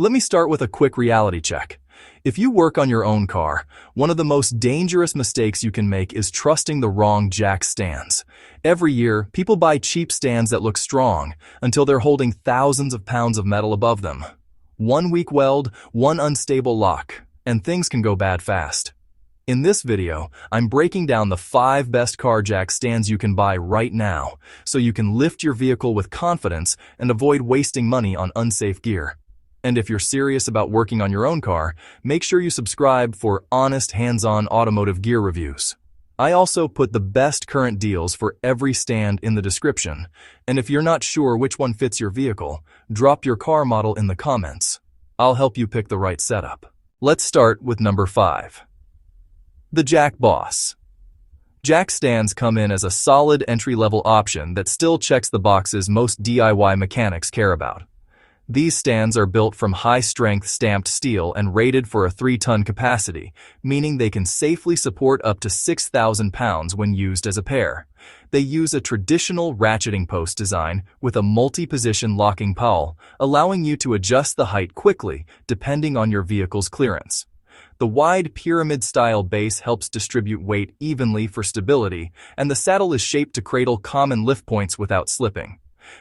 Let me start with a quick reality check. If you work on your own car, one of the most dangerous mistakes you can make is trusting the wrong jack stands. Every year, people buy cheap stands that look strong until they're holding thousands of pounds of metal above them. One weak weld, one unstable lock, and things can go bad fast. In this video, I'm breaking down the 5 best car jack stands you can buy right now, so you can lift your vehicle with confidence and avoid wasting money on unsafe gear. And if you're serious about working on your own car, make sure you subscribe for honest, hands-on automotive gear reviews. I also put the best current deals for every stand in the description, and if you're not sure which one fits your vehicle, drop your car model in the comments. I'll help you pick the right setup. Let's start with number 5. The Jack Boss. Jack stands come in as a solid entry-level option that still checks the boxes most DIY mechanics care about. These stands are built from high-strength stamped steel and rated for a 3-ton capacity, meaning they can safely support up to 6,000 pounds when used as a pair. They use a traditional ratcheting post design with a multi-position locking pawle, allowing you to adjust the height quickly depending on your vehicle's clearance. The wide pyramid-style base helps distribute weight evenly for stability, and the saddle is shaped to cradle common lift points without slipping.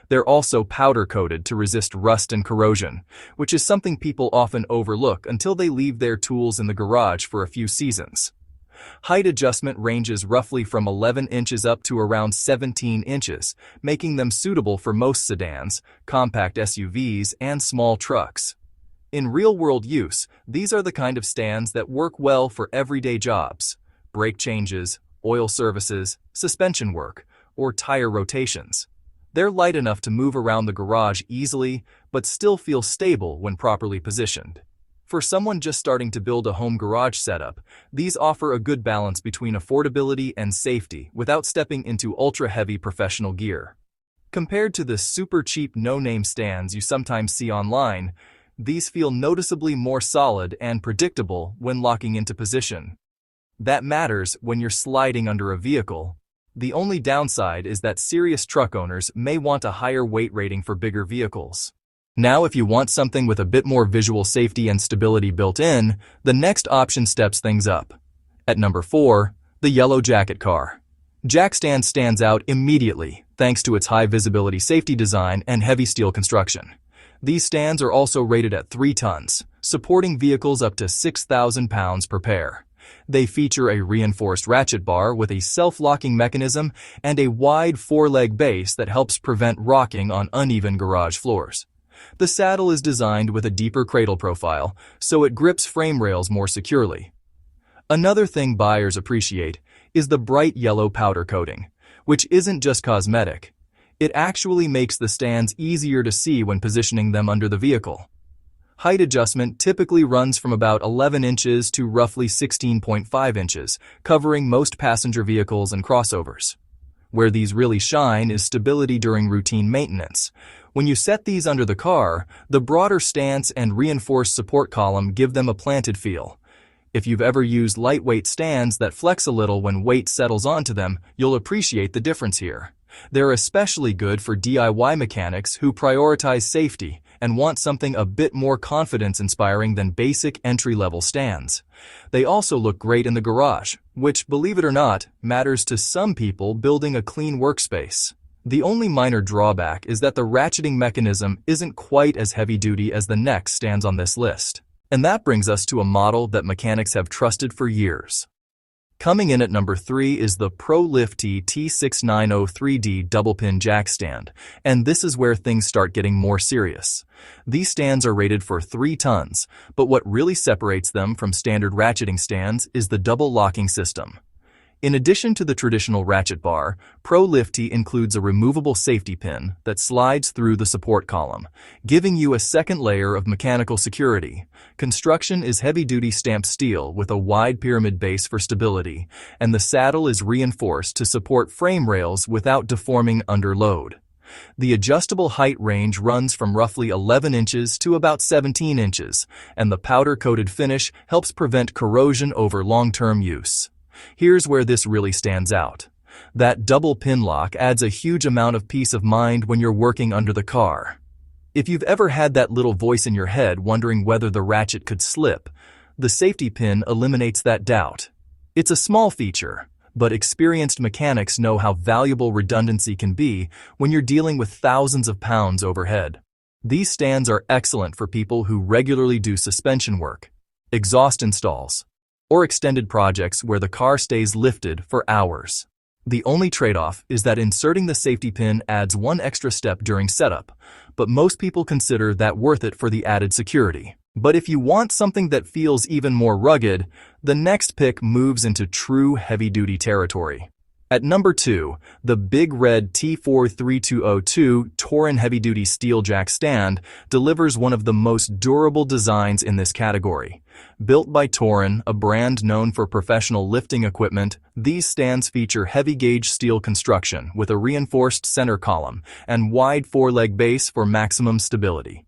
They're also powder-coated to resist rust and corrosion, which is something people often overlook until they leave their tools in the garage for a few seasons. Height adjustment ranges roughly from 11 inches up to around 17 inches, making them suitable for most sedans, compact SUVs, and small trucks. In real-world use, these are the kind of stands that work well for everyday jobs: brake changes, oil services, suspension work, or tire rotations. They're light enough to move around the garage easily, but still feel stable when properly positioned. For someone just starting to build a home garage setup, these offer a good balance between affordability and safety without stepping into ultra-heavy professional gear. Compared to the super cheap no-name stands you sometimes see online, these feel noticeably more solid and predictable when locking into position. That matters when you're sliding under a vehicle. The only downside is that serious truck owners may want a higher weight rating for bigger vehicles. Now, if you want something with a bit more visual safety and stability built in, the next option steps things up. At number 4, the Yellow Jacket Car. Jack stand stands out immediately thanks to its high visibility safety design and heavy steel construction. These stands are also rated at 3 tons, supporting vehicles up to 6,000 pounds per pair. They feature a reinforced ratchet bar with a self-locking mechanism and a wide 4-leg base that helps prevent rocking on uneven garage floors. The saddle is designed with a deeper cradle profile, so it grips frame rails more securely. Another thing buyers appreciate is the bright yellow powder coating, which isn't just cosmetic. It actually makes the stands easier to see when positioning them under the vehicle. Height adjustment typically runs from about 11 inches to roughly 16.5 inches, covering most passenger vehicles and crossovers. Where these really shine is stability during routine maintenance. When you set these under the car, the broader stance and reinforced support column give them a planted feel. If you've ever used lightweight stands that flex a little when weight settles onto them, you'll appreciate the difference here. They're especially good for DIY mechanics who prioritize safety and want something a bit more confidence-inspiring than basic entry-level stands. They also look great in the garage, which, believe it or not, matters to some people building a clean workspace. The only minor drawback is that the ratcheting mechanism isn't quite as heavy-duty as the next stands on this list. And that brings us to a model that mechanics have trusted for years. Coming in at number 3 is the ProLifty T6903D double-pin jack stand, and this is where things start getting more serious. These stands are rated for 3 tons, but what really separates them from standard ratcheting stands is the double locking system. In addition to the traditional ratchet bar, ProLifty includes a removable safety pin that slides through the support column, giving you a second layer of mechanical security. Construction is heavy-duty stamped steel with a wide pyramid base for stability, and the saddle is reinforced to support frame rails without deforming under load. The adjustable height range runs from roughly 11 inches to about 17 inches, and the powder-coated finish helps prevent corrosion over long-term use. Here's where this really stands out. That double pin lock adds a huge amount of peace of mind when you're working under the car. If you've ever had that little voice in your head wondering whether the ratchet could slip, the safety pin eliminates that doubt. It's a small feature, but experienced mechanics know how valuable redundancy can be when you're dealing with thousands of pounds overhead. These stands are excellent for people who regularly do suspension work, exhaust installs, or extended projects where the car stays lifted for hours. The only trade-off is that inserting the safety pin adds one extra step during setup, but most people consider that worth it for the added security. But if you want something that feels even more rugged, the next pick moves into true heavy-duty territory. At number 2, the Big Red T43202 Torin heavy-duty steel jack stand delivers one of the most durable designs in this category. Built by Torin, a brand known for professional lifting equipment, these stands feature heavy-gauge steel construction with a reinforced center column and wide four-leg base for maximum stability.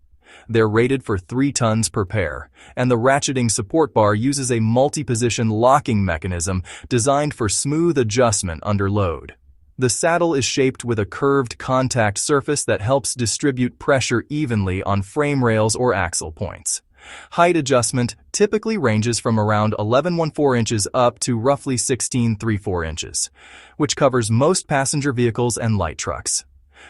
They're rated for 3 tons per pair, and the ratcheting support bar uses a multi-position locking mechanism designed for smooth adjustment under load. The saddle is shaped with a curved contact surface that helps distribute pressure evenly on frame rails or axle points. Height adjustment typically ranges from around 11.14 inches up to roughly 16.34 inches, which covers most passenger vehicles and light trucks.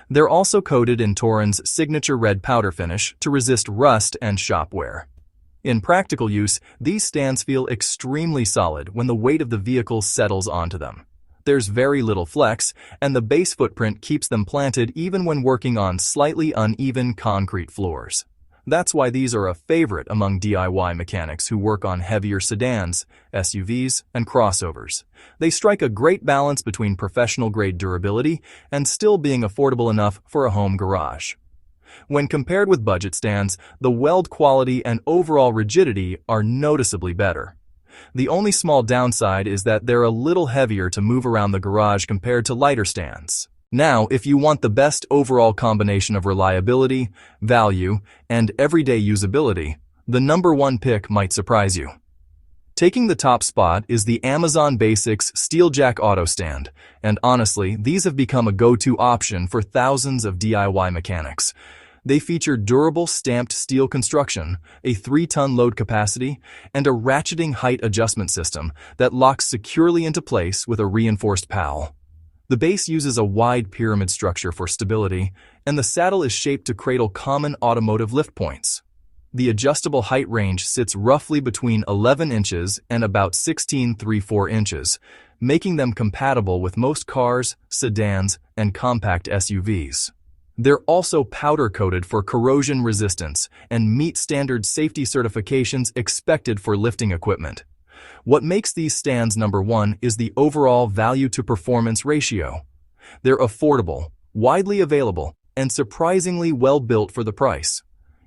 They're also coated in Torin's signature red powder finish to resist rust and shop wear. In practical use, these stands feel extremely solid when the weight of the vehicle settles onto them. There's very little flex, and the base footprint keeps them planted even when working on slightly uneven concrete floors. That's why these are a favorite among DIY mechanics who work on heavier sedans, SUVs, and crossovers. They strike a great balance between professional-grade durability and still being affordable enough for a home garage. When compared with budget stands, the weld quality and overall rigidity are noticeably better. The only small downside is that they're a little heavier to move around the garage compared to lighter stands. Now, if you want the best overall combination of reliability, value, and everyday usability, the number 1 pick might surprise you. Taking the top spot is the Amazon Basics Steel Jack Auto Stand, and honestly, these have become a go-to option for thousands of DIY mechanics. They feature durable stamped steel construction, a 3-ton load capacity, and a ratcheting height adjustment system that locks securely into place with a reinforced powel. The base uses a wide pyramid structure for stability, and the saddle is shaped to cradle common automotive lift points. The adjustable height range sits roughly between 11 inches and about 16.34 inches, making them compatible with most cars, sedans, and compact SUVs. They're also powder-coated for corrosion resistance and meet standard safety certifications expected for lifting equipment. What makes these stands number 1 is the overall value-to-performance ratio. They're affordable, widely available, and surprisingly well-built for the price.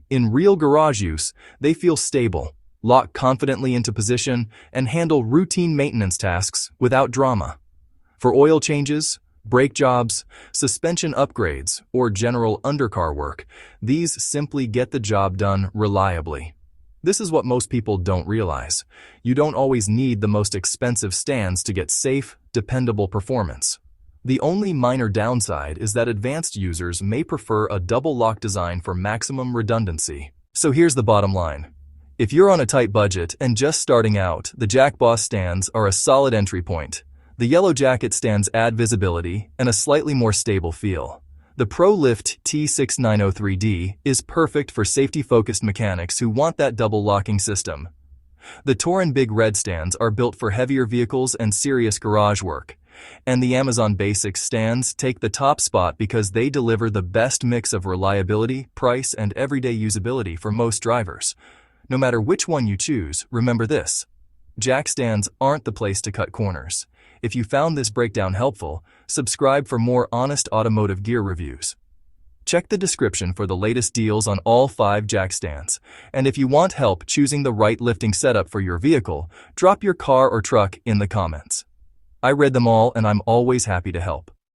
In real garage use, they feel stable, lock confidently into position, and handle routine maintenance tasks without drama. For oil changes, brake jobs, suspension upgrades, or general undercar work, these simply get the job done reliably. This is what most people don't realize. You don't always need the most expensive stands to get safe, dependable performance. The only minor downside is that advanced users may prefer a double lock design for maximum redundancy. So here's the bottom line. If you're on a tight budget and just starting out, the Jack Boss stands are a solid entry point. The yellow jacket stands add visibility and a slightly more stable feel. The ProLift T6903D is perfect for safety-focused mechanics who want that double locking system. The Torin Big Red stands are built for heavier vehicles and serious garage work. And the Amazon Basics stands take the top spot because they deliver the best mix of reliability, price, and everyday usability for most drivers. No matter which one you choose, remember this: jack stands aren't the place to cut corners. If you found this breakdown helpful, subscribe for more honest automotive gear reviews. Check the description for the latest deals on all 5 jack stands. And if you want help choosing the right lifting setup for your vehicle, drop your car or truck in the comments. I read them all and I'm always happy to help.